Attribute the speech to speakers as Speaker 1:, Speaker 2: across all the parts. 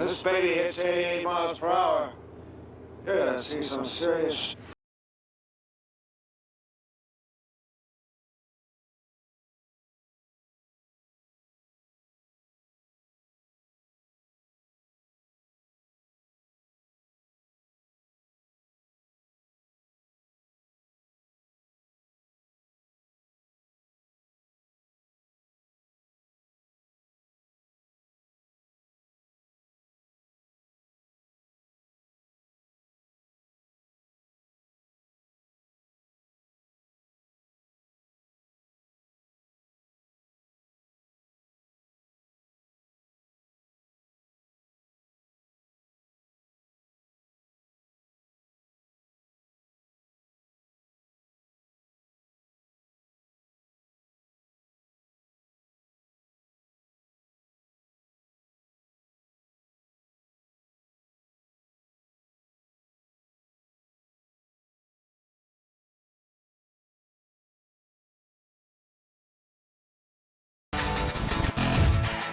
Speaker 1: this baby hits 88 miles per hour, you're gonna see some serious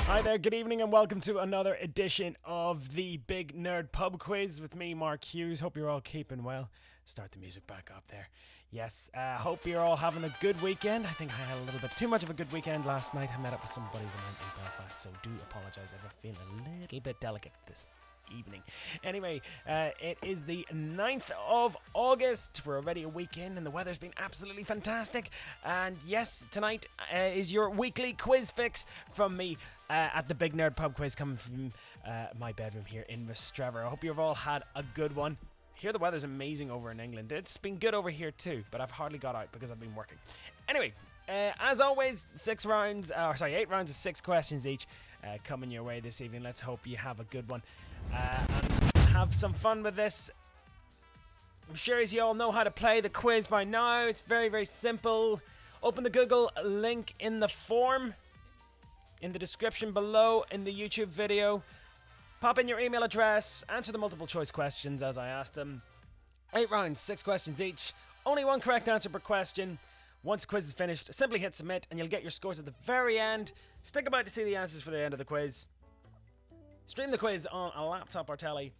Speaker 2: Hi there, good evening and welcome to another edition of the Big Nerd Pub Quiz with me, Mark Hughes. Hope you're all keeping well. Start the music back up there. Yes, hope you're all having a good weekend. I think I had a little bit too much of a good weekend last night. I met up with some buddies of mine in Belfast, so do apologise if I feel a little bit delicate this evening. Anyway, it is the 9th of August. We're already a week in and the weather's been absolutely fantastic. And yes, tonight is your weekly quiz fix from me at the Big Nerd Pub Quiz, coming from my bedroom here in Mistrever. I hope you've all had a good one. Here the weather's amazing over in England. It's been good over here too, but I've hardly got out because I've been working. Anyway, as always, 8 rounds of 6 questions each coming your way this evening. Let's hope you have a good one and have some fun with this. I'm sure as you all know how to play the quiz by now. It's very, very simple. Open the Google link in the form in the description below in the YouTube video. Pop in your email address, answer the multiple choice questions as I ask them. 8 rounds, 6 questions each. Only one correct answer per question. Once the quiz is finished, simply hit submit and you'll get your scores at the very end. Stick about to see the answers for the end of the quiz. Stream the quiz on a laptop or telly.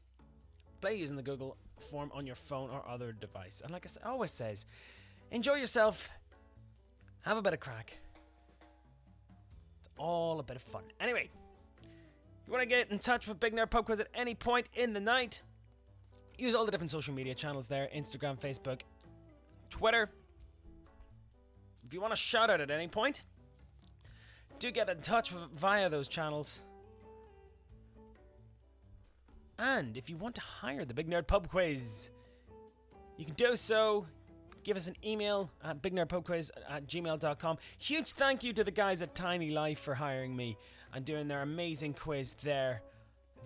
Speaker 2: Play using the Google form on your phone or other device. And like I always says, enjoy yourself. Have a bit of crack. It's all a bit of fun. Anyway, if you want to get in touch with Big Nerd Pub Quiz at any point in the night, use all the different social media channels there. Instagram, Facebook, Twitter. If you want a shout out at any point, do get in touch via those channels. And if you want to hire the Big Nerd Pub Quiz, you can do so. Give us an email at bignerdpubquiz@gmail.com. Huge thank you to the guys at Tiny Life for hiring me and doing their amazing quiz there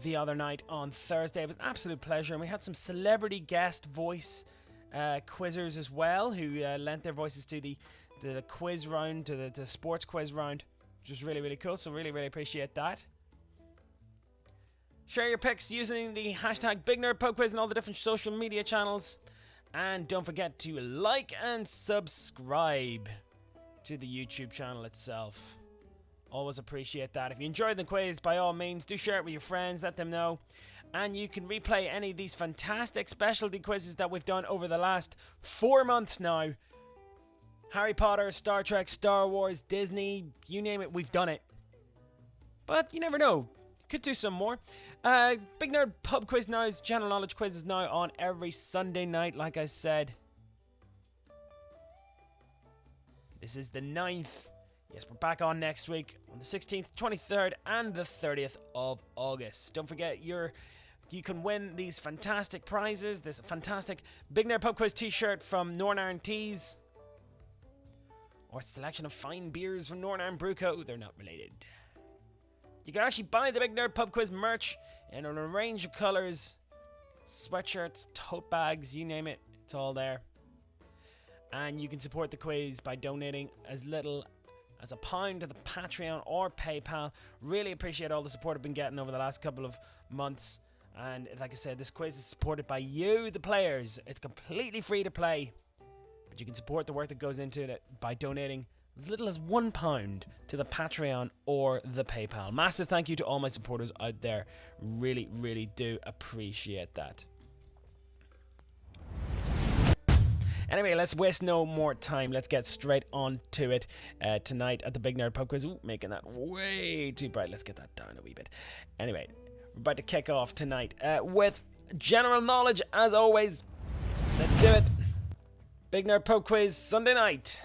Speaker 2: the other night on Thursday. It was an absolute pleasure. And we had some celebrity guest voice quizzers as well who lent their voices to the quiz round, to the sports quiz round, which was really, really cool. So really, really appreciate that. Share your picks using the hashtag BigNerdPubQuiz and all the different social media channels. And don't forget to like and subscribe to the YouTube channel itself. Always appreciate that. If you enjoyed the quiz, by all means, do share it with your friends. Let them know. And you can replay any of these fantastic specialty quizzes that we've done over the last 4 months now. Harry Potter, Star Trek, Star Wars, Disney, you name it, we've done it. But you never know. Could do some more. Big Nerd Pub Quiz now is general knowledge quiz is now on every Sunday night, like I said. This is the 9th. Yes, we're back on next week on the 16th, 23rd, and the 30th of August. Don't forget, you can win these fantastic prizes. This fantastic Big Nerd Pub Quiz t-shirt from Northern Ireland Teas. Or a selection of fine beers from Northern Ireland Brew Co. They're not related. You can actually buy the Big Nerd Pub Quiz merch in a range of colours. Sweatshirts, tote bags, you name it. It's all there. And you can support the quiz by donating as little as £1 to the Patreon or PayPal. Really appreciate all the support I've been getting over the last couple of months. And like I said, this quiz is supported by you, the players. It's completely free to play. But you can support the work that goes into it by donating as little as £1 to the Patreon or the PayPal. Massive thank you to all my supporters out there. Really, really do appreciate that. Anyway, let's waste no more time. Let's get straight on to it tonight at the Big Nerd Pub Quiz. Ooh, making that way too bright. Let's get that down a wee bit. Anyway, we're about to kick off tonight with general knowledge, as always. Let's do it. Big Nerd Pub Quiz, Sunday night.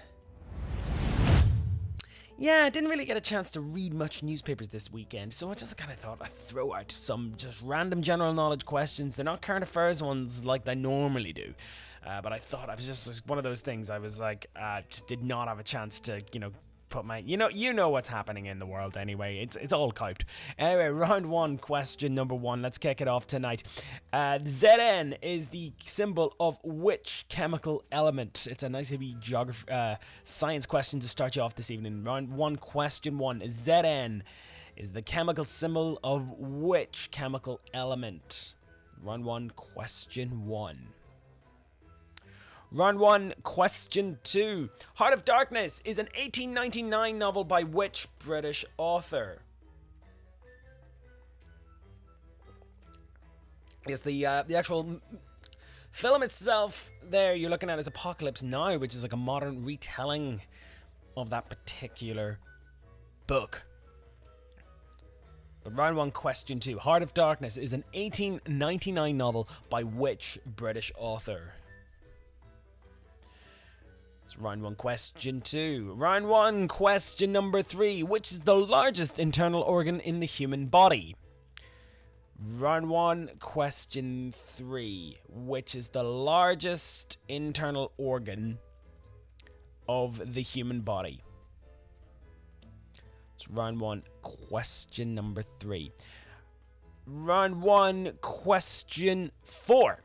Speaker 2: Yeah, I didn't really get a chance to read much newspapers this weekend, so I just kind of thought I'd throw out some just random general knowledge questions. They're not current affairs ones like they normally do, but I thought I was just one of those things. I was like, just did not have a chance to, put my, you know what's happening in the world anyway. It's all coped. Anyway, round one, question number one. Let's kick it off tonight. Zn is the symbol of which chemical element? It's a nice heavy science question to start you off this evening. Round one, question one. Zn is the chemical symbol of which chemical element? Round one, question one. Round one, question two. Heart of Darkness is an 1899 novel by which British author? Yes, the actual film itself there you're looking at is Apocalypse Now, which is like a modern retelling of that particular book. But round one, question two. Heart of Darkness is an 1899 novel by which British author? Round one, question two. Round one, question number three. Which is the largest internal organ in the human body? Round one, question three. Which is the largest internal organ of the human body? It's round one, question number three. Round one, question four.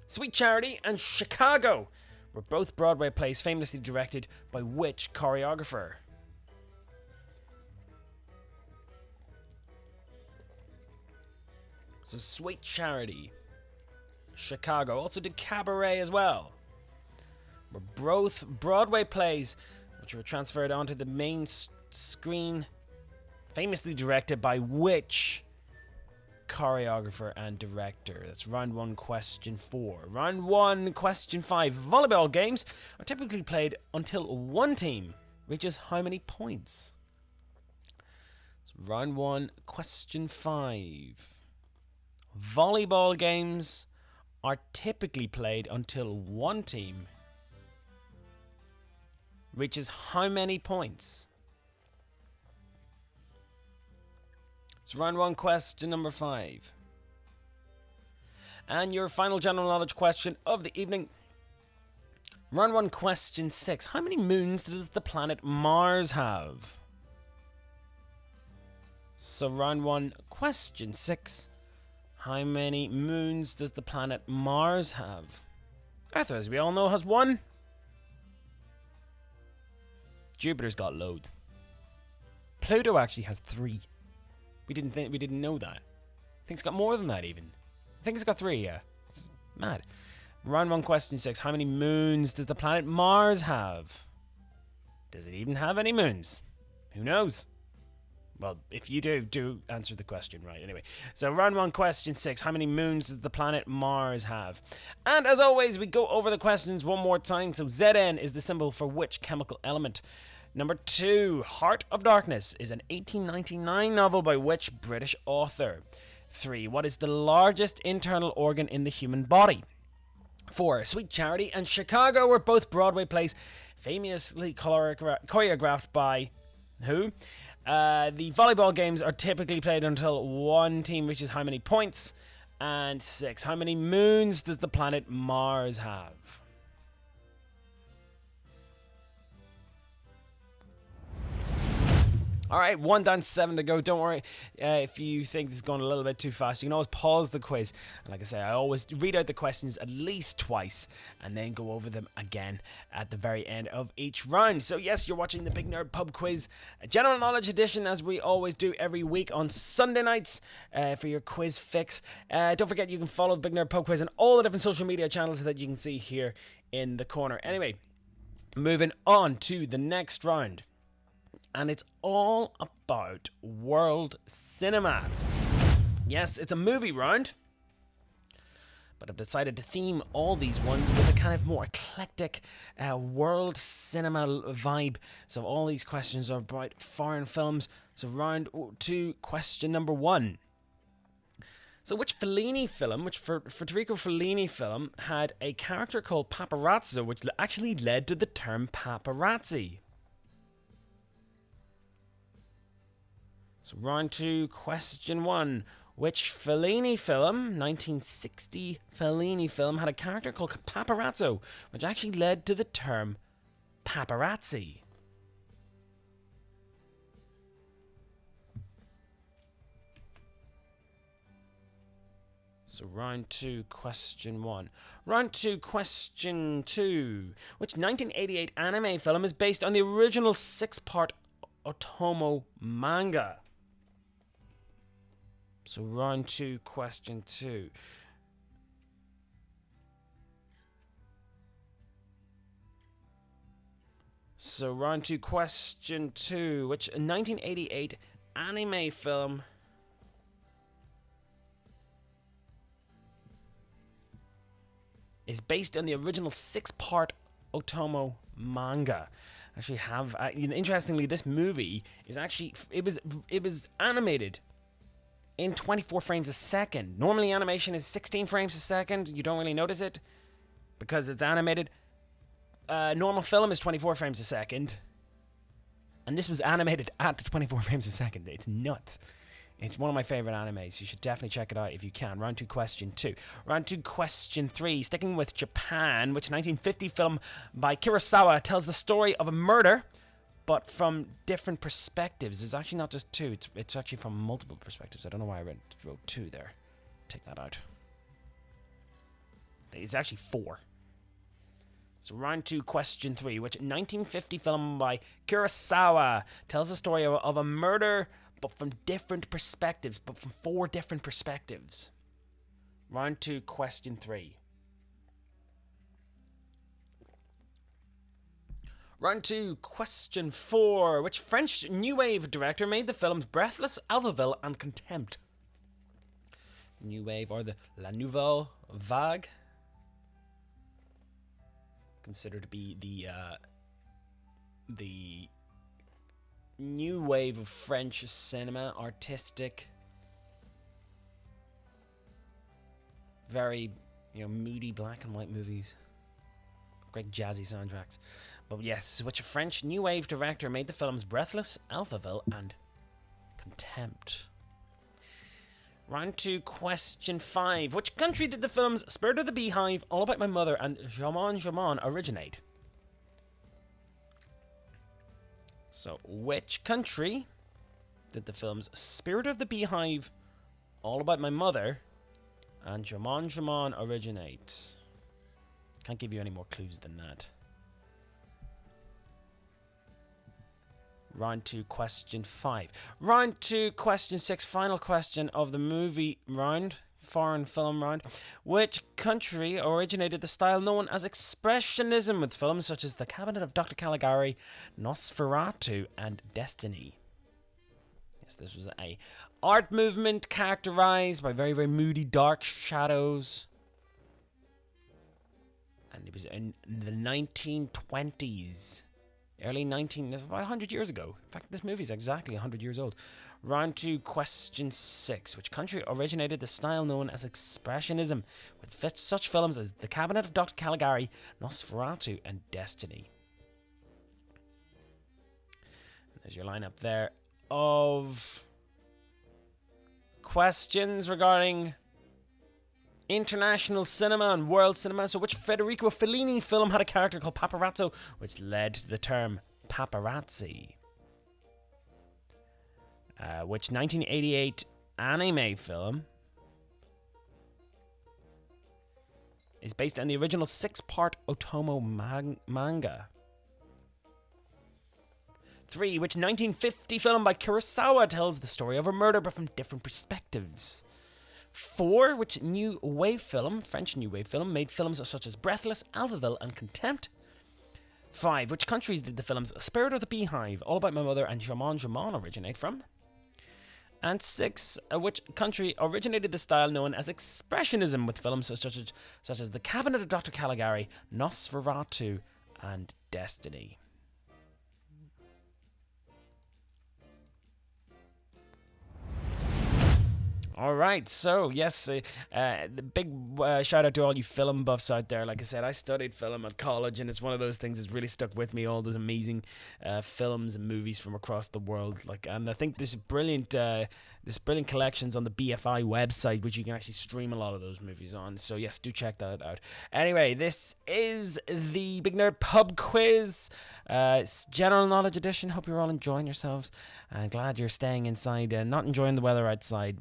Speaker 2: Sweet Charity and Chicago were both Broadway plays famously directed by which choreographer? So Sweet Charity, Chicago, also did Cabaret as well, were both Broadway plays which were transferred onto the main screen, famously directed by which choreographer and director? That's round one, question four. Round one, question five. Volleyball games are typically played until one team reaches how many points? It's round one, question five. Volleyball games are typically played until one team reaches how many points? It's round one, question number five. And your final general knowledge question of the evening. Round one, question six. How many moons does the planet Mars have? So round one, question six. How many moons does the planet Mars have? Earth, as we all know, has one. Jupiter's got loads. Pluto actually has three. We didn't know that. I think it's got more than that even. I think it's got three, yeah. It's mad. Round one, question six. How many moons does the planet Mars have? Does it even have any moons? Who knows? Well, if you do answer the question right. Anyway, so round one, question six. How many moons does the planet Mars have? And as always, we go over the questions one more time. So Zn is the symbol for which chemical element? Number two, Heart of Darkness is an 1899 novel by which British author? 3. What is the largest internal organ in the human body? 4. Sweet Charity and Chicago were both Broadway plays famously choreographed by who? The volleyball games are typically played until one team reaches how many points? And 6. How many moons does the planet Mars have? All right, 1 down, 7 to go. Don't worry if you think this is going a little bit too fast. You can always pause the quiz. And like I say, I always read out the questions at least twice and then go over them again at the very end of each round. So yes, you're watching the Big Nerd Pub Quiz, a general knowledge edition, as we always do every week on Sunday nights for your quiz fix. Don't forget, you can follow the Big Nerd Pub Quiz on all the different social media channels that you can see here in the corner. Anyway, Moving on to the next round. And it's all about world cinema. Yes, it's a movie round. But I've decided to theme all these ones with a kind of more eclectic world cinema vibe. So all these questions are about foreign films. So round 2, question number 1. So which Fellini film, which Federico Fellini film, had a character called Paparazzo, which actually led to the term paparazzi? So round 2, question 1. Which Fellini film, 1960 Fellini film, had a character called Paparazzo, which actually led to the term paparazzi? So round 2, question 1. Round 2, question 2. Which 1988 anime film is based on the original 6-part Otomo manga? So round 2, question 2. So round 2, question 2. Which 1988 anime film is based on the original 6-part Otomo manga? Actually have interestingly, this movie is actually it was animated in 24 frames a second. Normally animation is 16 frames a second. You don't really notice it because it's animated. Normal film is 24 frames a second. And this was animated at 24 frames a second. It's nuts. It's one of my favorite animes. You should definitely check it out if you can. Round 2, question 2. Round 2, question 3. Sticking with Japan, which 1950 film by Kurosawa tells the story of a murder, but from different perspectives. It's actually not just 2. It's actually from multiple perspectives. I don't know why I wrote 2 there. Take that out. It's actually 4. So round 2, question 3. Which 1950 film by Kurosawa tells the story of a murder, but from different perspectives, but from 4 different perspectives. Round 2, question 3. Round 2, question 4. Which French New Wave director made the films Breathless, Alphaville, and Contempt? New Wave, or the La Nouvelle Vague, considered to be the new wave of French cinema, artistic, very, moody black and white movies, great jazzy soundtracks. But yes, which French new wave director made the films Breathless, Alphaville, and Contempt? Round 2, question 5. Which country did the films Spirit of the Beehive, All About My Mother, and Jamon Jamon originate? So, which country did the films Spirit of the Beehive, All About My Mother, and Jamon Jamon originate? Can't give you any more clues than that. Round 2, question 5. Round 2, question 6. Final question of the movie round. Foreign film round. Which country originated the style known as Expressionism with films such as The Cabinet of Dr. Caligari, Nosferatu, and Destiny? Yes, this was a art movement characterized by very, very moody, dark shadows. And it was in the 1920s. Early about 100 years ago. In fact, this movie is exactly 100 years old. Round 2, question 6. Which country originated the style known as Expressionism with such films as The Cabinet of Dr. Caligari, Nosferatu, and Destiny? And there's your lineup there of questions regarding international cinema and world cinema. So which Federico Fellini film had a character called Paparazzo, which led to the term paparazzi? Which 1988 anime film is based on the original 6-part Otomo manga? 3. Which 1950 film by Kurosawa tells the story of a murder but from different perspectives? 4. Which new wave film, French new wave film, made films such as Breathless, Alphaville, and Contempt? 5. Which countries did the films Spirit of the Beehive, All About My Mother, and Jaman Jaman originate from? And 6. Which country originated the style known as Expressionism with films such as The Cabinet of Dr. Caligari, Nosferatu, and Destiny? All right, so yes, the big shout out to all you film buffs out there. Like I said, I studied film at college, and it's one of those things that's really stuck with me. All those amazing films and movies from across the world, and I think there's brilliant collections on the BFI website, which you can actually stream a lot of those movies on. So yes, do check that out. Anyway, this is the Big Nerd Pub Quiz. It's general knowledge edition. Hope you're all enjoying yourselves. Glad you're staying inside and not enjoying the weather outside.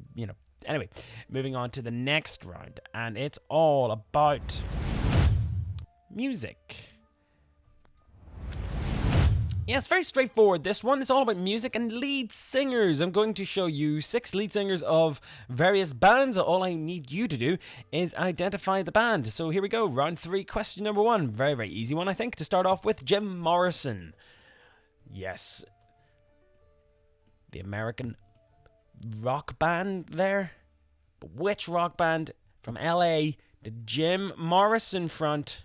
Speaker 2: Anyway, moving on to the next round, and it's all about music. Yeah, it's very straightforward. This one is all about music and lead singers. I'm going to show you 6 lead singers of various bands. All I need you to do is identify the band. So here we go. Round 3, question number 1. Very, very easy one, I think. To start off with, Jim Morrison. Yes. The American rock band there. But which rock band from LA did Jim Morrison front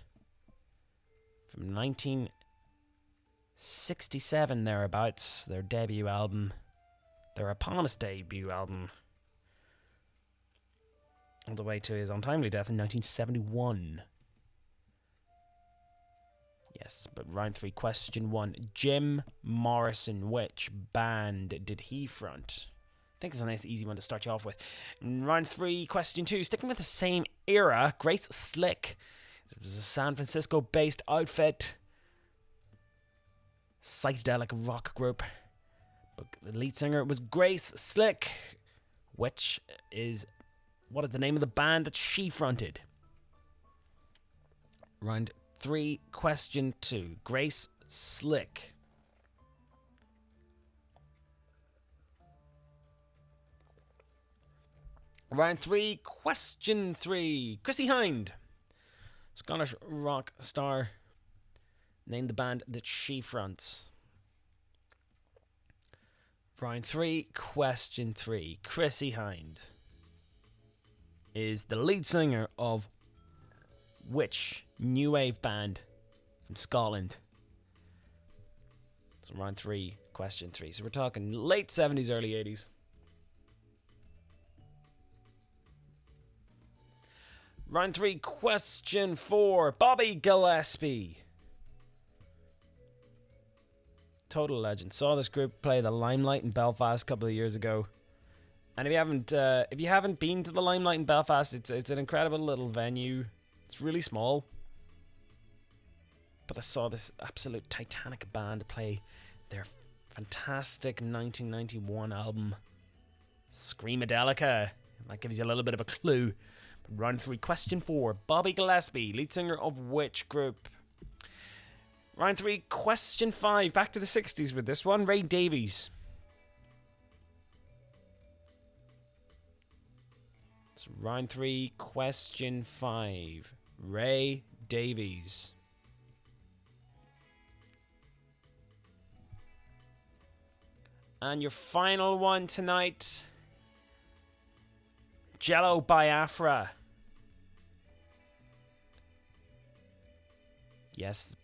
Speaker 2: from 1967 thereabouts? Their debut album, their eponymous debut album, all the way to his untimely death in 1971. Yes, but round 3, question 1. Jim Morrison, which band did he front? I think it's a nice easy one to start you off with. In round 3, question 2. Sticking with the same era, Grace Slick. It was a San Francisco-based outfit. Psychedelic rock group. But the lead singer was Grace Slick. What is the name of the band that she fronted? Round 3, question 2. Grace Slick. Round 3, question 3. Chrissie Hynde, Scottish rock star. Name the band that she fronts. Round 3, question 3. Chrissie Hynde is the lead singer of which new wave band from Scotland? So round 3, question 3. So we're talking late 70s, early 80s. Round 3, question 4. Bobby Gillespie. Total legend. Saw this group play the Limelight in Belfast a couple of years ago. And if you haven't been to the Limelight in Belfast, it's an incredible little venue. It's really small. But I saw this absolute titanic band play their fantastic 1991 album, Screamadelica. That gives you a little bit of a clue. Round 3, question 4. Bobby Gillespie, lead singer of which group? Round 3, question 5. Back to the 60s with this one. Ray Davies. It's round 3, question 5. Ray Davies. And your final one tonight, Jello Biafra. Yes,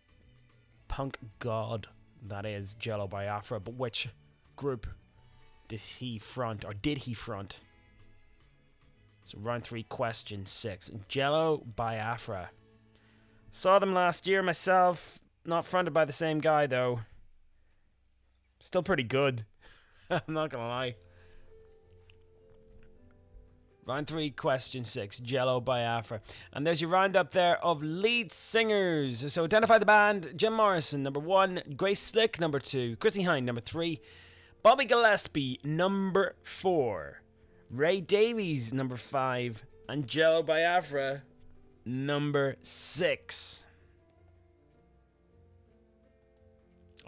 Speaker 2: punk god that is Jello Biafra. But which group did he front? So round 3, question 6. Jello Biafra. Saw them last year myself. Not fronted by the same guy though. Still pretty good. I'm not gonna lie. Round 3, question 6, Jello Biafra. And there's your roundup there of lead singers. So identify the band. Jim Morrison, number 1. Grace Slick, number 2. Chrissie Hynde, number 3. Bobby Gillespie, number 4. Ray Davies, number 5. And Jello Biafra, number 6.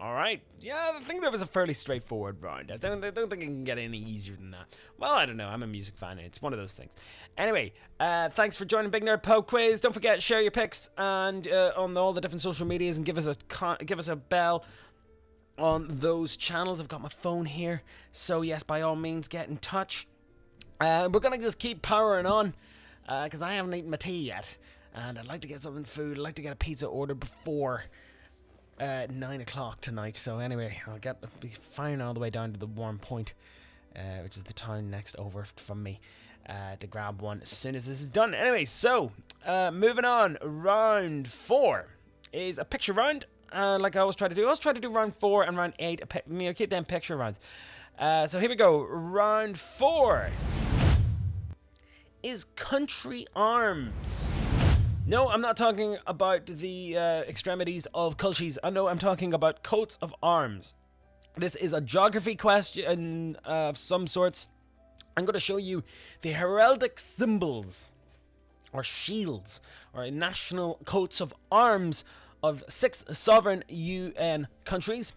Speaker 2: All right. Yeah, I think that was a fairly straightforward round. I don't think it can get any easier than that. Well, I don't know. I'm a music fan, and it's one of those things. Anyway, thanks for joining Big Nerd Pub Quiz. Don't forget, share your picks and on all the different social medias, and give us a bell on those channels. I've got my phone here, so yes, by all means, get in touch. We're gonna just keep powering on because I haven't eaten my tea yet, and I'd like to get something food. I'd like to get a pizza order before 9 o'clock tonight. So anyway, I'll be firing all the way down to the Warm Point, which is the town next over from me, to grab one as soon as this is done. Anyway, so moving on. Round 4 is a picture round. Like I always try to do. I always try to do round 4 and round 8. I keep them picture rounds. So here we go. Round 4 is country arms. No, I'm not talking about the extremities of cultures. No, I'm talking about coats of arms. This is a geography question of some sorts. I'm going to show you the heraldic symbols, or shields, or national coats of arms of 6 sovereign UN countries.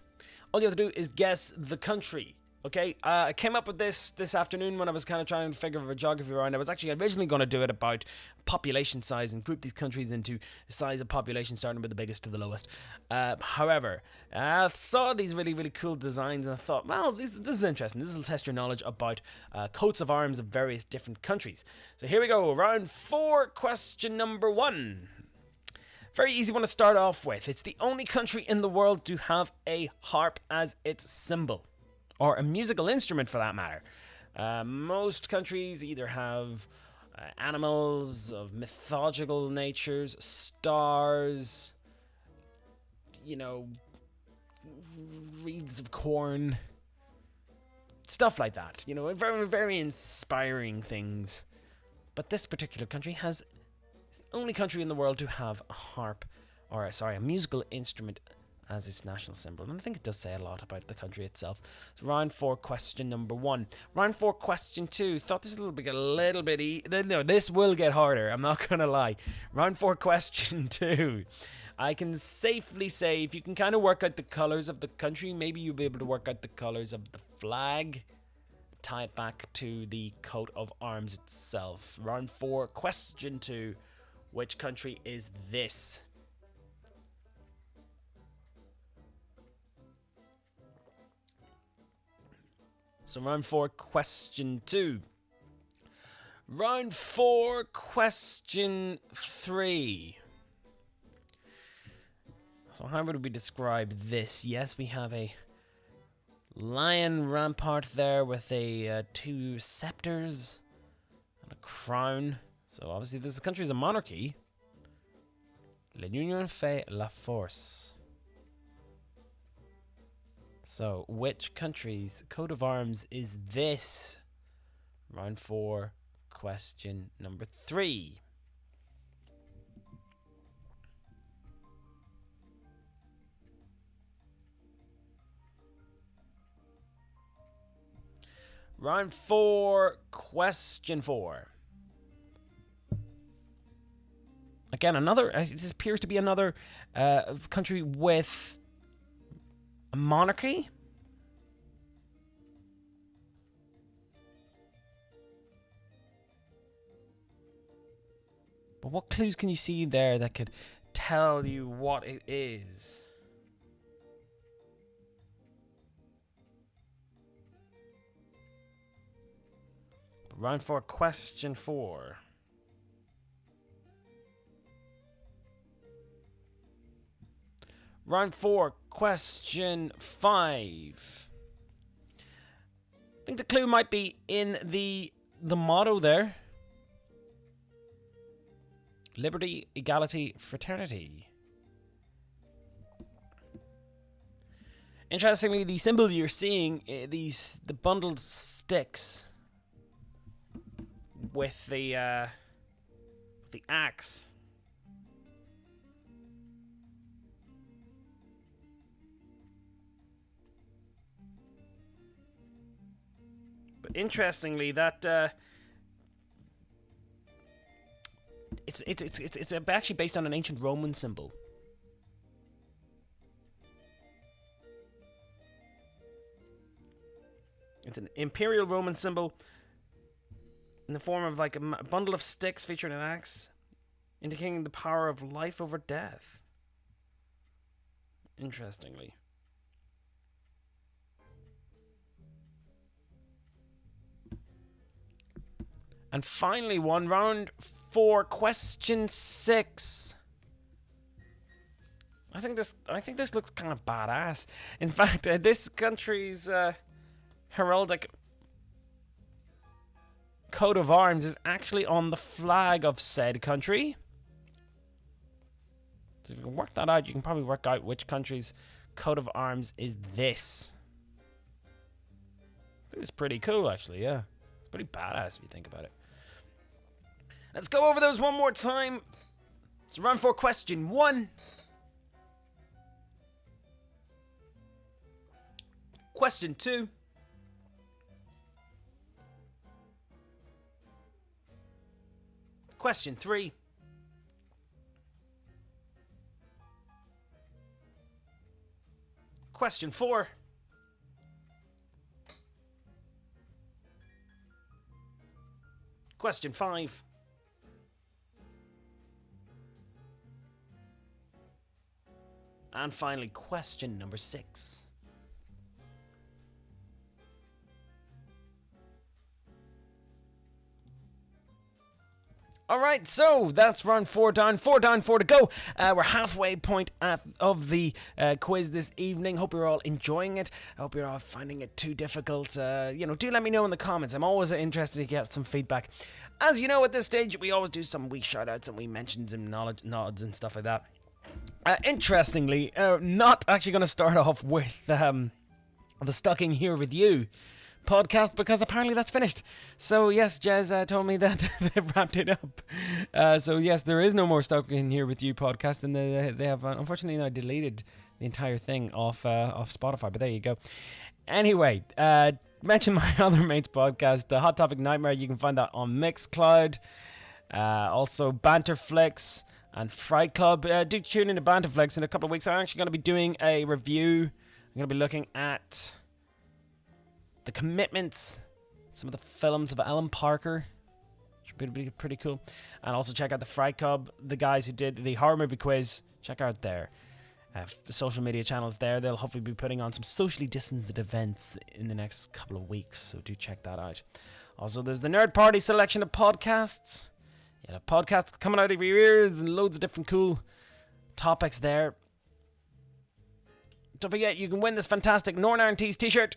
Speaker 2: All you have to do is guess the country. Okay, I came up with this afternoon when I was kind of trying to figure out a geography round. I was actually originally going to do it about population size and group these countries into the size of population, starting with the biggest to the lowest. However, I saw these really, really cool designs, and I thought, well, this is interesting. This will test your knowledge about coats of arms of various different countries. So here we go, round 4, question number 1. Very easy one to start off with. It's the only country in the world to have a harp as its symbol, or a musical instrument for that matter. Most countries either have animals of mythological natures, stars, wreaths of corn, stuff like that. Very, very inspiring things. But this particular country is the only country in the world to have a musical instrument as its national symbol. And I think it does say a lot about the country itself. So round 4, question number 1. Round 4, question 2. Thought this will be a little bit no, this will get harder, I'm not gonna lie. Round 4, question 2. I can safely say, if you can kind of work out the colors of the country, maybe you'll be able to work out the colors of the flag, tie it back to the coat of arms itself. Round 4, question 2. Which country is this? So round 4, question 2. Round 4, question 3. So how would we describe this? Yes, we have a lion rampart there with 2 scepters and a crown. So obviously this country is a monarchy. L'union fait la force. So, which country's coat of arms is this? Round 4, question number 3. Round 4, question 4. Again, this appears to be another country with a monarchy. But what clues can you see there that could tell you what it is? Round 4, question 4. Round 4, question 5. I think the clue might be in the motto there. Liberty, equality, fraternity. Interestingly, the symbol you're seeing, the bundled sticks with the axe. But interestingly, that it's actually based on an ancient Roman symbol. It's an Imperial Roman symbol in the form of like a bundle of sticks featuring an axe, indicating the power of life over death. Interestingly. And finally, round 4, question 6. I think this looks kind of badass. In fact, this country's heraldic coat of arms is actually on the flag of said country. So if you can work that out, you can probably work out which country's coat of arms is this. It's pretty cool, actually, yeah. It's pretty badass if you think about it. Let's go over those one more time. So round 4, question 1. Question 2. Question 3. Question 4. Question 5. And finally, question number 6. Alright, so that's round 4 down. 4 down, 4 to go. We're halfway point of the quiz this evening. Hope you're all enjoying it. I hope you're all finding it too difficult. Do let me know in the comments. I'm always interested to get some feedback. As you know, at this stage, we always do some wee shout-outs and wee mentions and nods and stuff like that. Interestingly, not actually going to start off with the Stuck in Here With You podcast, because apparently that's finished. So yes, Jez told me that they've wrapped it up. So yes, there is no more Stuck in Here With You podcast, and they have unfortunately now deleted the entire thing off Spotify, but there you go. Anyway, mention my other mates podcast, the Hot Topic Nightmare. You can find that on Mixcloud. Also Banterflix and Fright Club. Do tune in to Banterflix in a couple of weeks. I'm actually going to be doing a review. I'm going to be looking at The Commitments, some of the films of Alan Parker, which would be pretty cool. And also check out the Fright Club, the guys who did the horror movie quiz. Check out their social media channels there. They'll hopefully be putting on some socially distanced events in the next couple of weeks, so do check that out. Also, there's the Nerd Party selection of podcasts. Yeah, podcasts coming out of your ears and loads of different cool topics there. Don't forget, you can win this fantastic Northern Iron Tees t-shirt.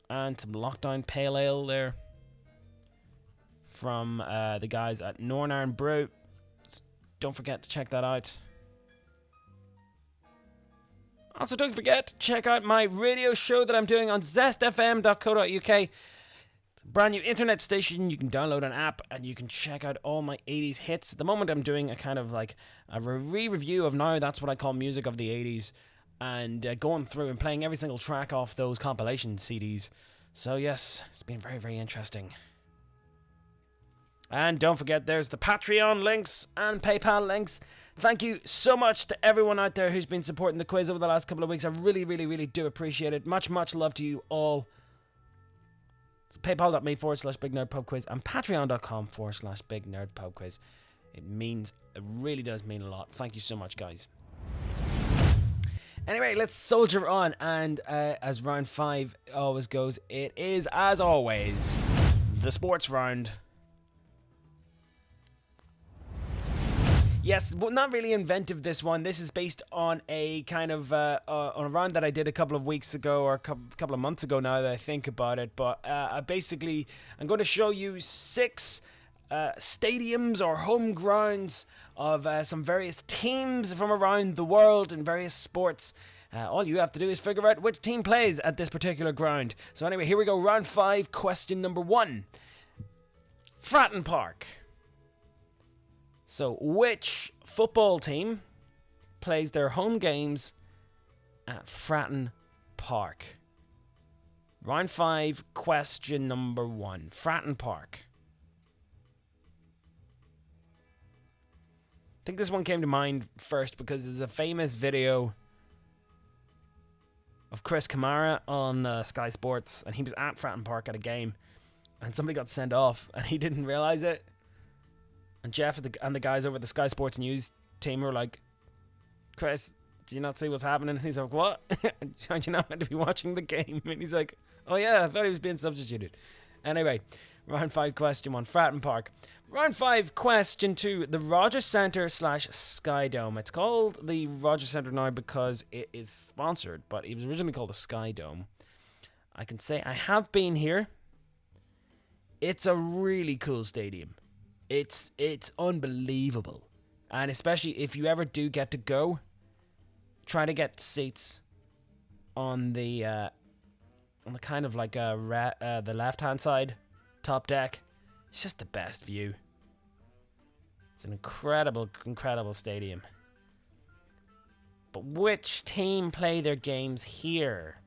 Speaker 2: And some Lockdown Pale Ale there from the guys at Northern Iron Brew. So don't forget to check that out. Also, don't forget to check out my radio show that I'm doing on zestfm.co.uk. It's a brand new internet station. You can download an app and you can check out all my 80s hits. At the moment, I'm doing a kind of like a re-review of now. That's what I call music of the 80s. And going through and playing every single track off those compilation CDs. So yes, it's been very, very interesting. And don't forget, there's the Patreon links and PayPal links. Thank you so much to everyone out there who's been supporting the quiz over the last couple of weeks. I really, really, really do appreciate it. Much, much love to you all. It's paypal.me/BigNerdPubQuiz and patreon.com/BigNerdPubQuiz. It really does mean a lot. Thank you so much, guys. Anyway, let's soldier on, and as round 5 always goes, it is, as always, the sports round. Yes, well, not really inventive, this one. This is based on a kind of on a round that I did a couple of weeks ago, or a couple of months ago now that I think about it. But I'm going to show you 6 stadiums or home grounds of some various teams from around the world in various sports. All you have to do is figure out which team plays at this particular ground. So anyway, here we go. Round 5, question number 1. Fratton Park. So, which football team plays their home games at Fratton Park? Round 5, question number 1. Fratton Park. I think this one came to mind first because there's a famous video of Chris Kamara on Sky Sports, and he was at Fratton Park at a game, and somebody got sent off, and he didn't realize it. And Jeff and the guys over at the Sky Sports News team were like, Chris, do you not see what's happening? And he's like, what? Aren't you not meant to be watching the game? And he's like, oh yeah, I thought he was being substituted. Anyway, round 5, question 1, Fratton Park. Round 5, question 2, the Rogers Centre / Sky Dome. It's called the Rogers Centre now because it is sponsored, but it was originally called the Sky Dome. I can say I have been here. It's a really cool stadium. It's unbelievable. And especially if you ever do get to go, try to get seats on the kind of like the left-hand side, top deck. It's just the best view. It's an incredible, incredible stadium. But which team play their games here?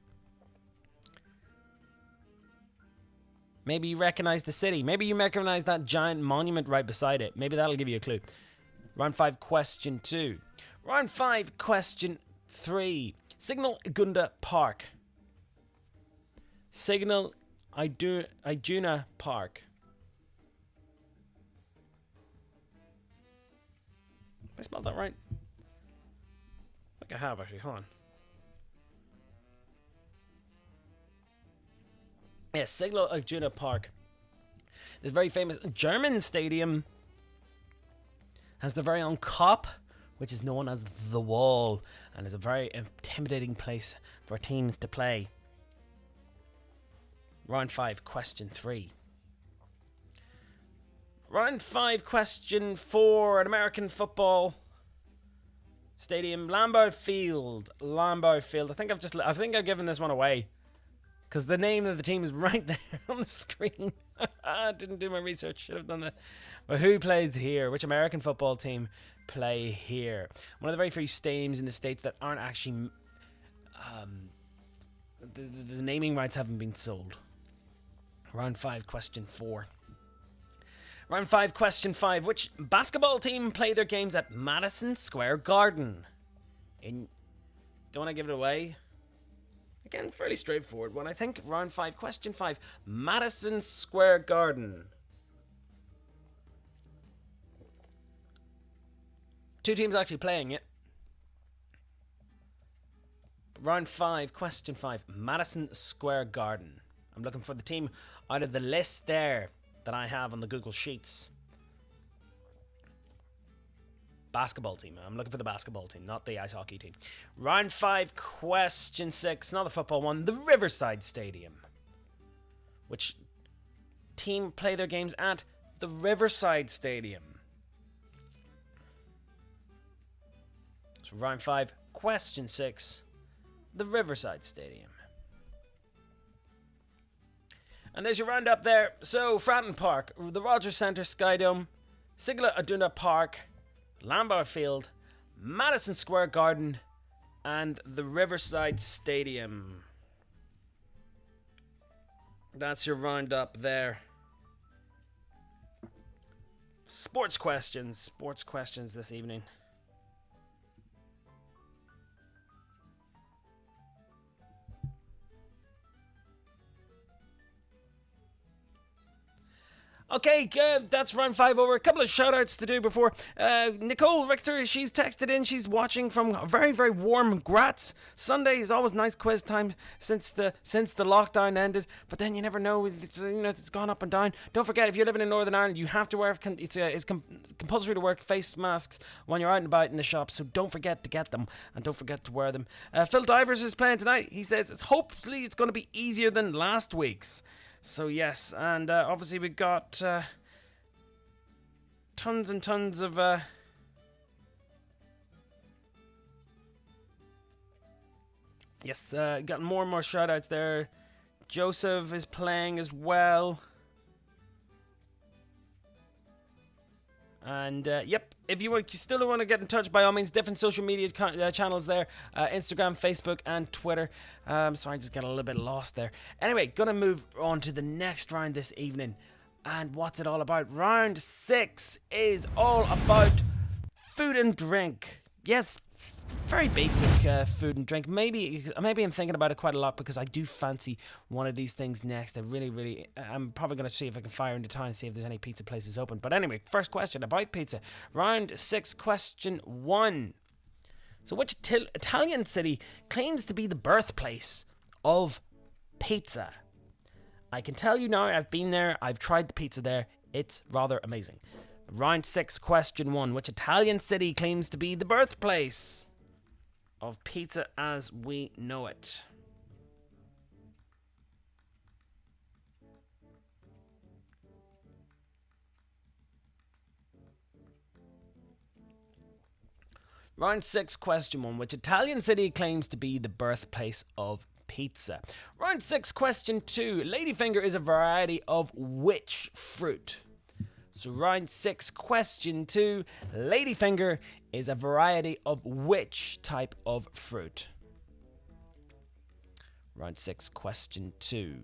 Speaker 2: Maybe you recognize the city. Maybe you recognize that giant monument right beside it. Maybe that'll give you a clue. Round 5, question 2. Round 5, question 3. Signal Iduna Park. Signal Iduna Park. I spelled that right? I think I have actually. Hold on. Yes, Signal Iduna Park. This very famous German stadium has their very own Kop, which is known as the Wall, and is a very intimidating place for teams to play. Round 5, question 3. Round 5, question 4. An American football stadium, Lambeau Field. Lambeau Field. I think I've given this one away because the name of the team is right there on the screen. I didn't do my research. Should have done that. But who plays here? Which American football team play here? One of the very few stadiums in the States that aren't actually the naming rights haven't been sold. Round 5, question 4. Round 5, question 5. Which basketball team play their games at Madison Square Garden? Don't want to give it away. Again, fairly straightforward one. I think round 5, question 5. Madison Square Garden. 2 teams actually playing it. Round 5, question 5. Madison Square Garden. I'm looking for the team out of the list there that I have on the Google Sheets. Basketball team. I'm looking for the basketball team, not the ice hockey team. Round 5, question 6. Another football one. The Riverside Stadium. Which team play their games at the Riverside Stadium? So round 5, question 6. The Riverside Stadium. And there's your roundup there. So, Fratton Park, the Rogers Centre, Sky Dome, Signal Iduna Park, Lambeau Field, Madison Square Garden, and the Riverside Stadium. That's your roundup there. Sports questions this evening. Okay, good. That's round 5 over. A couple of shout-outs to do before. Nicole Richter, she's texted in. She's watching from very, very warm Graz. Sunday is always nice quiz time since the lockdown ended. But then you never know. It's gone up and down. Don't forget, if you're living in Northern Ireland, you have to wear. It's compulsory to wear face masks when you're out and about in the shops. So don't forget to get them and don't forget to wear them. Phil Divers is playing tonight. He says hopefully it's going to be easier than last week's. So yes, and obviously we got tons and tons of got more and more shoutouts there. Joseph is playing as well. And yep, if you still want to get in touch, by all means, different social media channels there, Instagram, Facebook, and Twitter. Sorry, I just got a little bit lost there. Anyway, gonna move on to the next round this evening. And what's it all about? Round 6 is all about food and drink. Yes, very basic food and drink. Maybe I'm thinking about it quite a lot because I do fancy one of these things next. I'm probably going to see if I can fire into town and see if there's any pizza places open. But anyway, first question about pizza. Round 6, question 1. So which Italian city claims to be the birthplace of pizza? I can tell you now, I've been there, I've tried the pizza there, it's rather amazing. Round 6, question 1. Which Italian city claims to be the birthplace of pizza as we know it? Round 6, question 1. Which Italian city claims to be the birthplace of pizza? Round 6, question 2. Ladyfinger is a variety of which fruit? So round 6, question 2. Ladyfinger is a variety of which type of fruit? Round 6, question 2.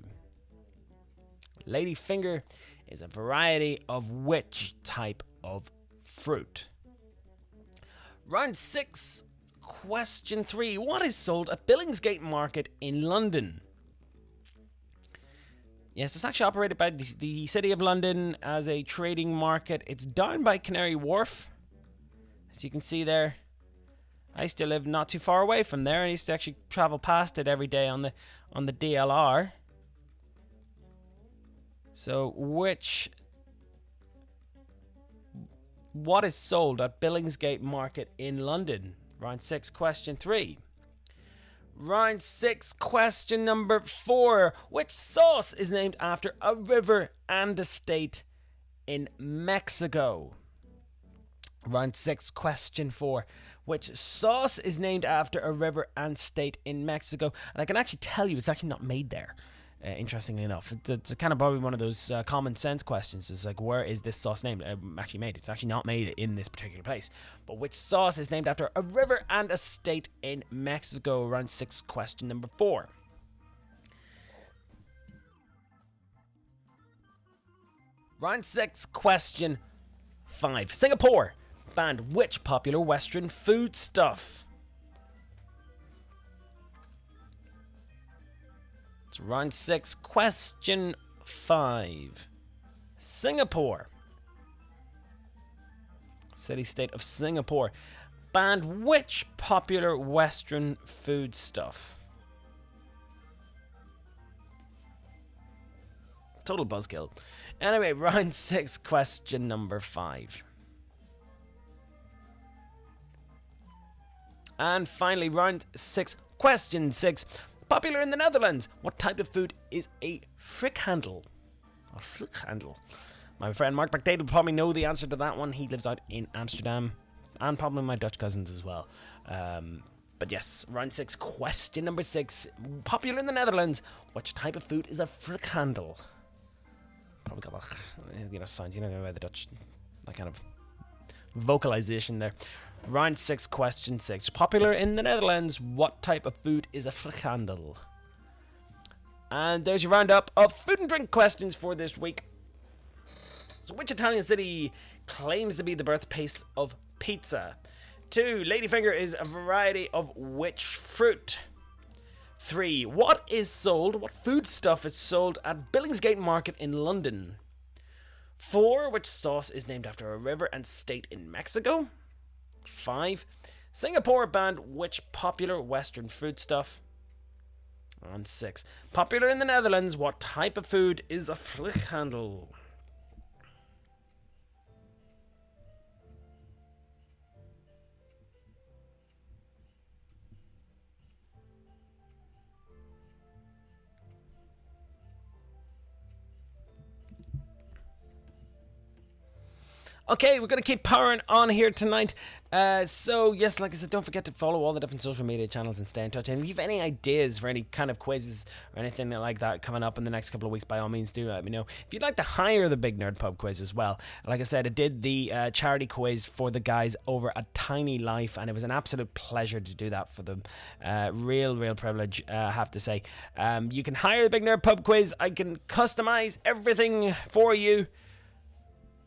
Speaker 2: Ladyfinger is a variety of which type of fruit? Round 6, question 3. What is sold at Billingsgate Market in London? Yes, it's actually operated by the City of London as a trading market. It's down by Canary Wharf, as you can see there. I used to live not too far away from there. I used to actually travel past it every day on the DLR. So, what is sold at Billingsgate Market in London? Round 6, question 3. Round 6, question number 4. Which sauce is named after a river and a state in Mexico? Round 6, question 4. Which sauce is named after a river and state in Mexico? And I can actually tell you it's actually not made there. Interestingly enough, it's kind of probably one of those common sense questions. It's like, where is this sauce named? Actually made. It's actually not made in this particular place. But which sauce is named after a river and a state in Mexico? Round 6, question number 4. Round 6, question 5. Singapore banned which popular Western foodstuff? It's round 6, question 5. Singapore, city-state of Singapore, banned which popular Western foodstuff? Total buzzkill. Anyway, round 6, question number 5. And finally, round 6, question 6. Popular in the Netherlands. What type of food is a frikandel? A frikandel. My friend Mark McDade will probably know the answer to that one. He lives out in Amsterdam. And probably my Dutch cousins as well. But yes, round 6, question number 6. Popular in the Netherlands. Which type of food is a frikandel? Probably got that, sound, the Dutch, that kind of vocalization there. Round 6, question 6. Popular in the Netherlands. What type of food is a frikandel? And there's your roundup of food and drink questions for this week. So, which Italian city claims to be the birthplace of pizza? 2. Ladyfinger is a variety of which fruit? 3. What foodstuff is sold at Billingsgate Market in London? 4. Which sauce is named after a river and state in Mexico? 5. Singapore banned which popular Western foodstuff? And 6. Popular in the Netherlands. What type of food is a frikandel? Okay, we're going to keep powering on here tonight. So, yes, like I said, don't forget to follow all the different social media channels and stay in touch. And if you have any ideas for any kind of quizzes or anything like that coming up in the next couple of weeks, by all means, do let me know. If you'd like to hire the Big Nerd Pub Quiz as well, like I said, I did the charity quiz for the guys over at Tiny Life, and it was an absolute pleasure to do that for them. Real privilege, I have to say. You can hire the Big Nerd Pub Quiz. I can customize everything for you.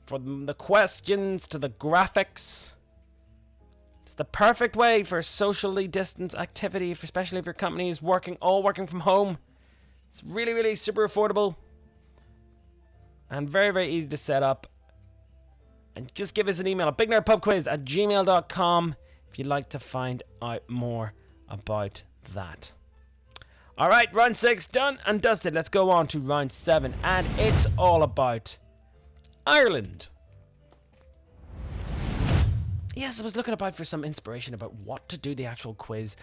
Speaker 2: From the questions to the graphics It's the perfect way for socially distanced activity, especially if your company is all working from home. It's really, really super affordable and very, very easy to set up. And just give us an email at bignerdpubquiz@gmail.com if you'd like to find out more about that. Alright, round 6 done and dusted. Let's go on to round 7, and it's all about Ireland. Yes, I was looking about for some inspiration about what to do the actual quiz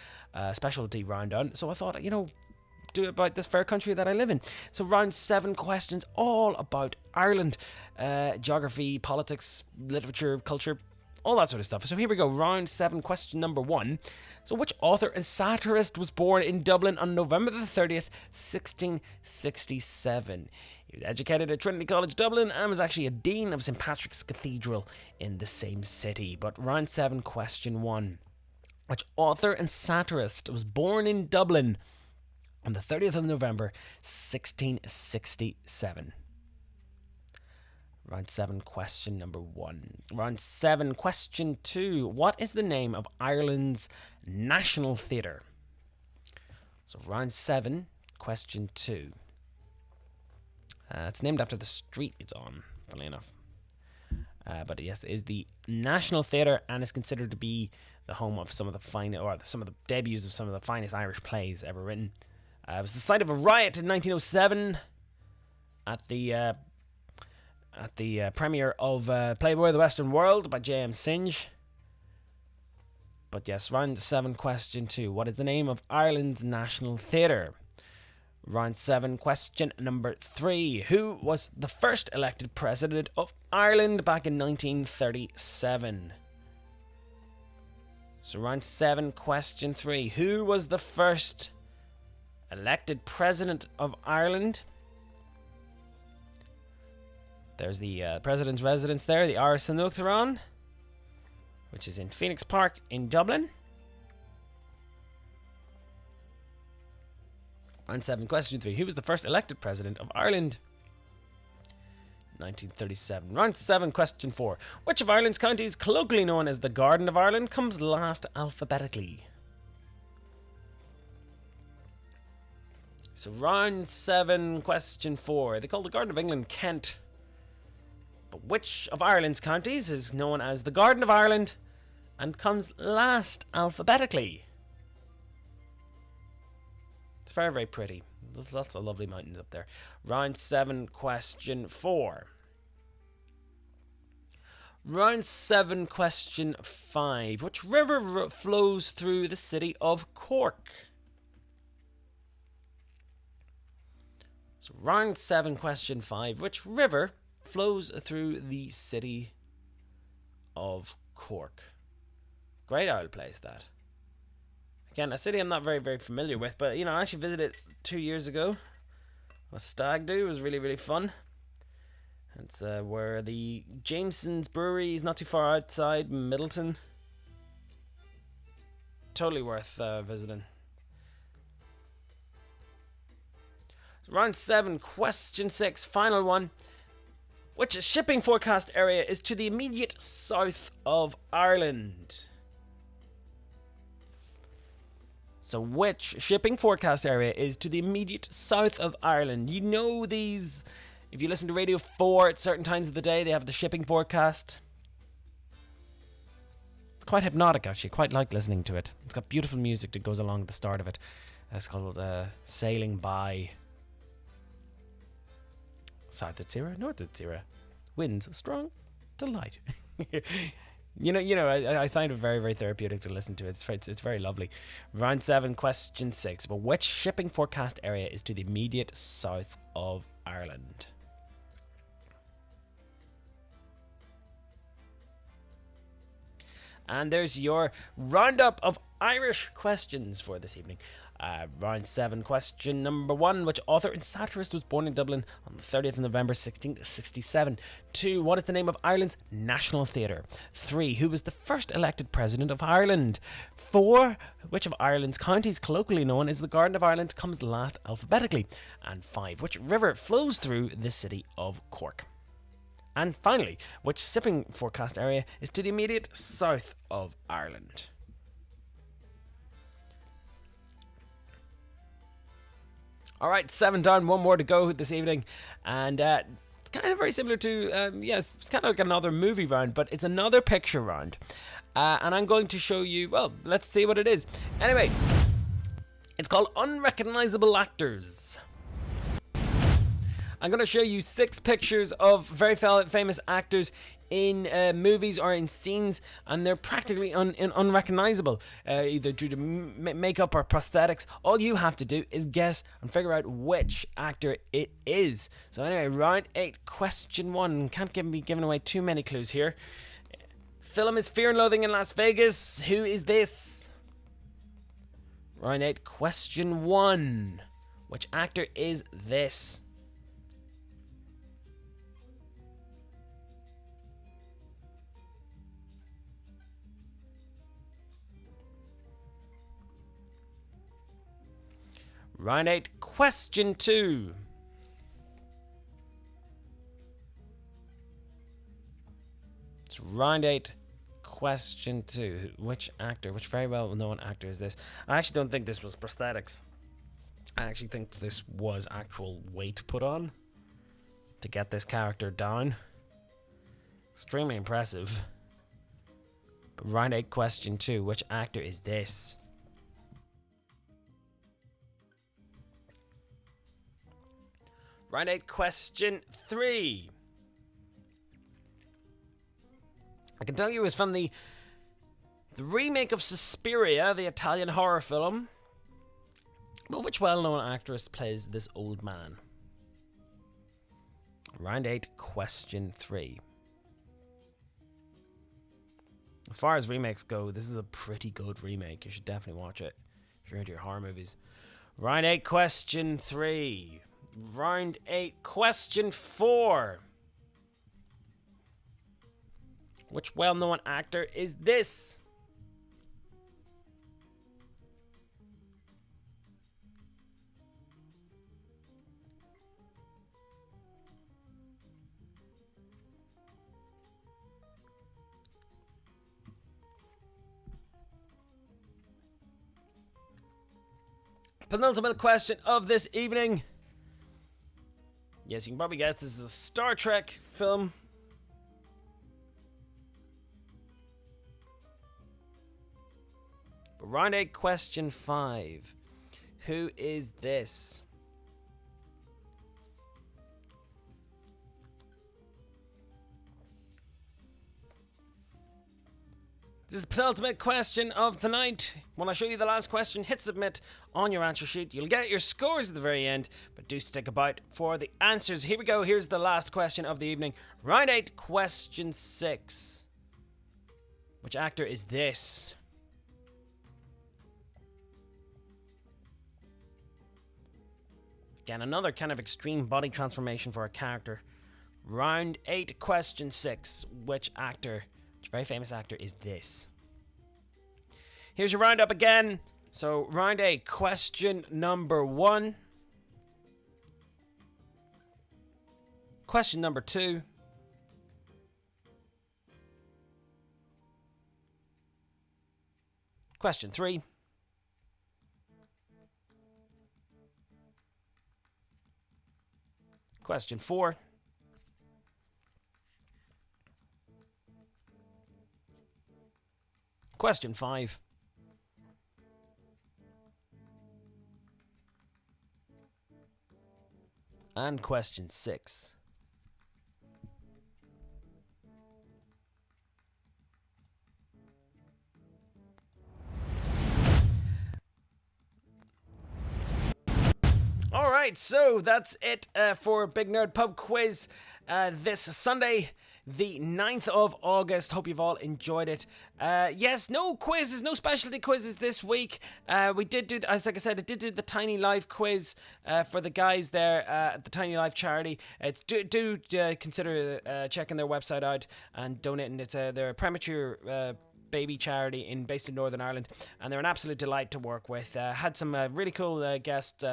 Speaker 2: specialty round on. So I thought, do about this fair country that I live in. So round 7 questions, all about Ireland. Geography, politics, literature, culture, all that sort of stuff. So here we go, round 7, question number 1. So which author and satirist was born in Dublin on November the 30th, 1667? He was educated at Trinity College Dublin and was actually a dean of St. Patrick's Cathedral in the same city. But round 7, question 1. Which author and satirist was born in Dublin on the 30th of November, 1667? Round 7, question number 1. Round 7, question 2. What is the name of Ireland's National Theatre? So round 7, question 2. It's named after the street it's on, funnily enough. But yes, it is the National Theatre and is considered to be the home of some of the some of the debuts of some of the finest Irish plays ever written. It was the site of a riot in 1907 at the premiere of Playboy of the Western World by J.M. Synge. But yes, round 7, question 2. What is the name of Ireland's National Theatre? Round 7, question number 3. Who was the first elected president of Ireland back in 1937? So round 7, question 3. Who was the first elected president of Ireland? There's the president's residence there, the Áras an Uachtaráin, which is in Phoenix Park in Dublin. Round 7, question 3. Who was the first elected president of Ireland? 1937. Round 7, question 4. Which of Ireland's counties, colloquially known as the Garden of Ireland, comes last alphabetically? So round 7, question 4. They call the Garden of England Kent. But which of Ireland's counties is known as the Garden of Ireland and comes last alphabetically? It's very, very pretty. There's lots of lovely mountains up there. Round 7, question 4. Round 7, question 5. Which river flows through the city of Cork? So round 7, question 5. Which river flows through the city of Cork? Great old place, that. Again, a city I'm not very, very familiar with, but, I actually visited 2 years ago. A stag do. It was really, really fun. It's where the Jameson's Brewery is not too far outside Middleton. Totally worth visiting. So round 7, question 6, final one. Which shipping forecast area is to the immediate south of Ireland? So which shipping forecast area is to the immediate south of Ireland? You know these. If you listen to Radio 4 at certain times of the day, they have the shipping forecast. It's quite hypnotic, actually. Quite like listening to it. It's got beautiful music that goes along at the start of it. It's called Sailing By. South at zero, north at zero. Winds strong, delight. I find it very, very therapeutic to listen to. It's very lovely. Round 7, question 6. But which shipping forecast area is to the immediate south of Ireland? And there's your roundup of Irish questions for this evening. Round 7, question number 1. Which author and satirist was born in Dublin on the 30th of November 1667? 2. What is the name of Ireland's National Theatre? 3. Who was the first elected president of Ireland? 4. Which of Ireland's counties, colloquially known as the Garden of Ireland, comes last alphabetically? And 5. Which river flows through the city of Cork? And finally, which shipping forecast area is to the immediate south of Ireland? Alright, 7 down, 1 more to go this evening. And it's kind of very similar to, it's kind of like another movie round, but it's another picture round. And I'm going to show you, well, let's see what it is. Anyway, it's called Unrecognizable Actors. I'm going to show you 6 pictures of very famous actors in movies or in scenes, and they're practically unrecognizable, either due to makeup or prosthetics. All you have to do is guess and figure out which actor it is. So anyway, round 8, question 1. Can't be giving away too many clues here. Film is Fear and Loathing in Las Vegas. Who is this? Round 8, question 1. Which actor is this? Round 8, question 2. It's round 8, question 2. Which very well known actor is this? I actually don't think this was prosthetics. I actually think this was actual weight put on to get this character down. Extremely impressive. But round 8, question 2. Which actor is this? Round 8, question 3. I can tell you it's from the remake of Suspiria, the Italian horror film. But which well-known actress plays this old man? Round 8, question 3. As far as remakes go, this is a pretty good remake. You should definitely watch it if you're into your horror movies. Round 8, question 3. Round 8, question 4. Which well-known actor is this? Penultimate question of this evening. Yes, you can probably guess this is a Star Trek film. But round 8, question 5. Who is this? This is the penultimate question of the night. When I show you the last question, hit submit on your answer sheet. You'll get your scores at the very end, but do stick about for the answers. Here we go. Here's the last question of the evening. Round 8, question 6. Which actor is this? Again, another kind of extreme body transformation for a character. Round 8, question 6. Which very famous actor is this? Here's your roundup again. So, round 8, question number 1. Question number 2. Question 3. Question 4. Question 5. And question 6. Alright, so that's it for Big Nerd Pub Quiz this Sunday, the 9th of August. Hope you've all enjoyed it. Yes, no quizzes, no specialty quizzes this week. We did do, as like I said, I did do the Tiny Life quiz for the guys there at the Tiny Life charity. Do consider checking their website out and donating. It's their premature baby charity based in Northern Ireland, and they're an absolute delight to work with. Had some really cool guest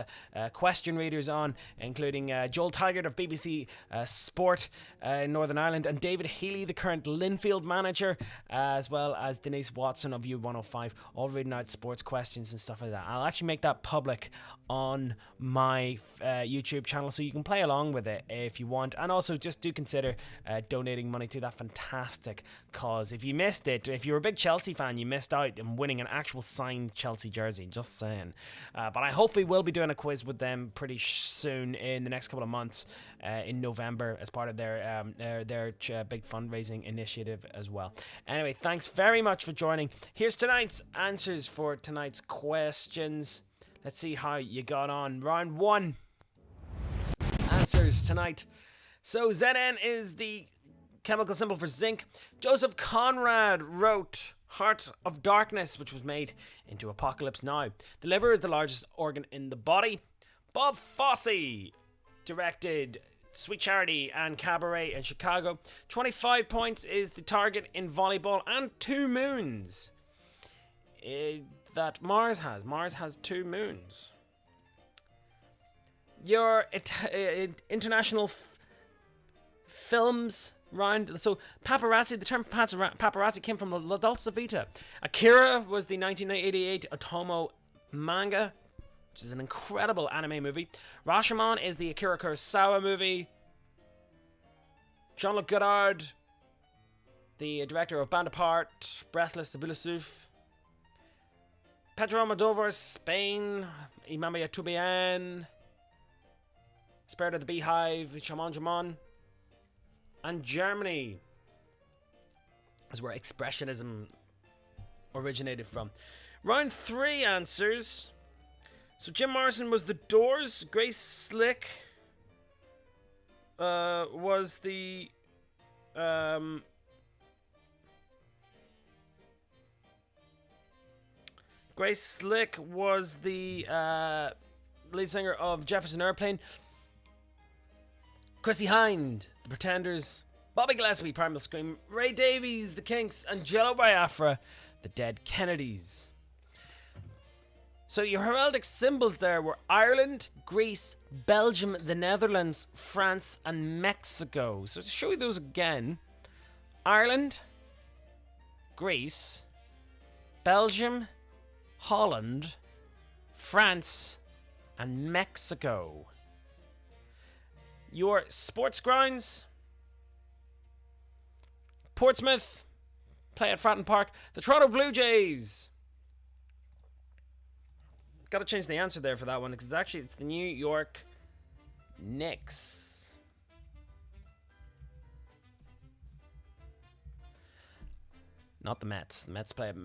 Speaker 2: question readers on, including Joel Tigert of BBC Sport in Northern Ireland, and David Healy, the current Linfield manager, as well as Denise Watson of U105, all reading out sports questions and stuff like that. I'll actually make that public on my YouTube channel, so you can play along with it if you want, and also just do consider donating money to that fantastic cause. If you missed it, if you're a big Chelsea fan, you missed out on winning an actual signed Chelsea jersey, just saying. But I hopefully will be doing a quiz with them pretty soon in the next couple of months, in November, as part of their big fundraising initiative as well. Anyway, thanks very much for joining. Here's tonight's answers for tonight's questions. Let's see how you got on. Round 1. Answers tonight. So Zn is the chemical symbol for zinc. Joseph Conrad wrote Heart of Darkness, which was made into Apocalypse Now. The liver is the largest organ in the body. Bob Fosse directed Sweet Charity and Cabaret in Chicago. 25 points is the target in volleyball, and 2 moons that Mars has. Mars has 2 moons. Your international films round. So paparazzi, the term paparazzi came from La Dolce Vita. Akira was the 1988 Otomo manga, which is an incredible anime movie. Rashomon is the Akira Kurosawa movie. Jean-Luc Godard, the director of Band Apart, Breathless, The Boule Souffle. Pedro Almodovar, Spain, Imam Yatubian, Spirit of the Beehive, Shaman. And Germany is where Expressionism originated from. Round 3 answers. So Jim Morrison was The Doors. Grace Slick was the Grace Slick was the lead singer of Jefferson Airplane. Chrissie Hynde, The Pretenders. Bobby Gillespie, Primal Scream. Ray Davies, The Kinks. And Jello Biafra, The Dead Kennedys. So your heraldic symbols there were Ireland, Greece, Belgium, the Netherlands, France, and Mexico. So to show you those again: Ireland, Greece, Belgium, Holland, France, and Mexico. Your sports grounds: Portsmouth, play at Fratton Park. The Toronto Blue Jays. Got to change the answer there for that one, because it's the New York Knicks. Not the Mets. The Mets play at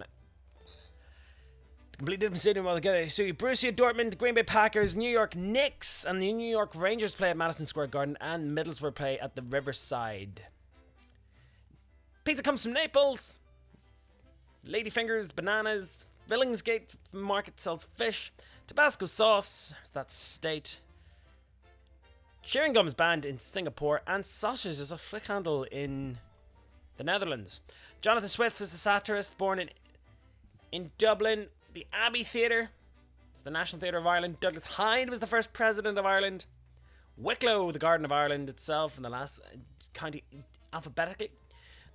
Speaker 2: completely different stadium altogether. So Borussia Dortmund, Green Bay Packers, New York Knicks, and the New York Rangers play at Madison Square Garden, and Middlesbrough play at the Riverside. Pizza comes from Naples. Ladyfingers, bananas. Billingsgate Market sells fish. Tabasco sauce, that's state. Chewing gum's banned in Singapore, and sausage is a flick handle in the Netherlands. Jonathan Swift was a satirist born in Dublin. The Abbey Theatre, it's the National Theatre of Ireland. Douglas Hyde was the first president of Ireland. Wicklow, the Garden of Ireland itself, in the last county alphabetically.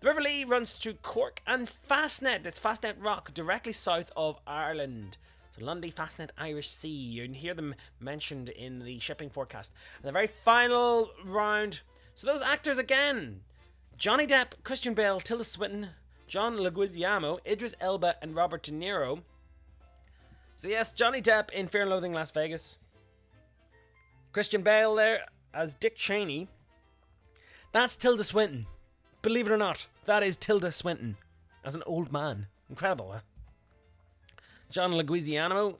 Speaker 2: The River Lee runs through Cork, and Fastnet, it's Fastnet Rock, directly south of Ireland. So Lundy, Fastnet, Irish Sea. You can hear them mentioned in the shipping forecast. And the very final round. So those actors again: Johnny Depp, Christian Bale, Tilda Swinton, John Leguizamo, Idris Elba, and Robert De Niro. So yes, Johnny Depp in Fear and Loathing Las Vegas. Christian Bale there as Dick Cheney. That's Tilda Swinton. Believe it or not, that is Tilda Swinton as an old man. Incredible, huh? John Leguizamo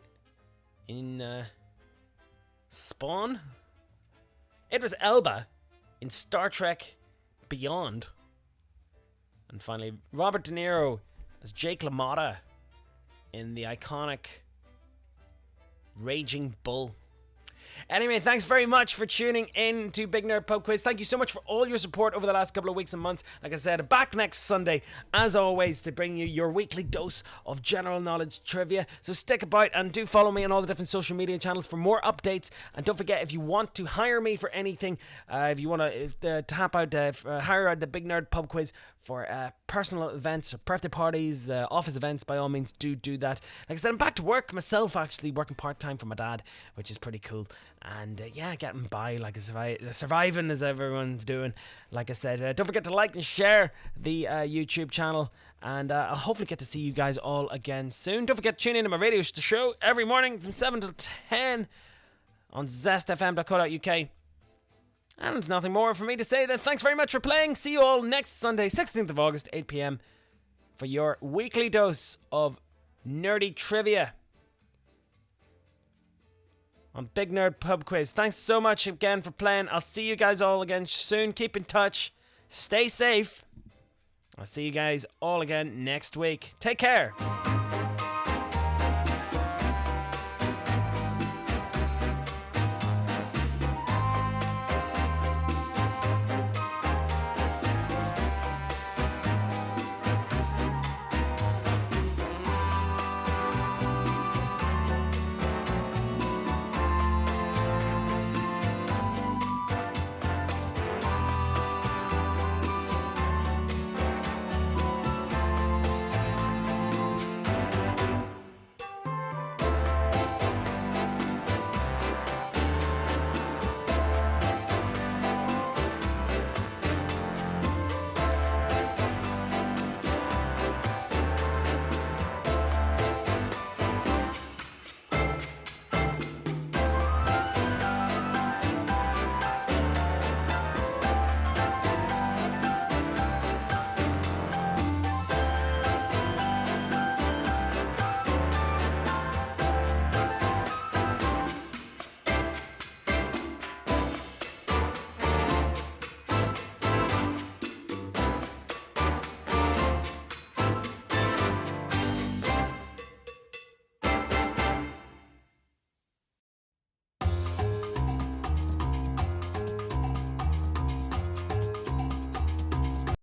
Speaker 2: in Spawn. Idris Elba in Star Trek Beyond. And finally, Robert De Niro as Jake LaMotta in the iconic Raging Bull. Anyway, thanks very much for tuning in to Big Nerd Pub Quiz. Thank you so much for all your support over the last couple of weeks and months. Like I said, back next Sunday, as always, to bring you your weekly dose of general knowledge trivia. So stick about and do follow me on all the different social media channels for more updates. And don't forget, if you want to hire me for anything, if you want to hire out the Big Nerd Pub Quiz for personal events, birthday parties, office events, by all means, do that. Like I said, I'm back to work myself, actually, working part-time for my dad, which is pretty cool. And yeah, getting by, like surviving as everyone's doing. Like I said, don't forget to like and share the YouTube channel. And I'll hopefully get to see you guys all again soon. Don't forget to tune in to my radio show every morning from 7 till 10 on zestfm.co.uk. And there's nothing more for me to say than thanks very much for playing. See you all next Sunday, 16th of August, 8 p.m. for your weekly dose of nerdy trivia on Big Nerd Pub Quiz. Thanks so much again for playing. I'll see you guys all again soon. Keep in touch. Stay safe. I'll see you guys all again next week. Take care.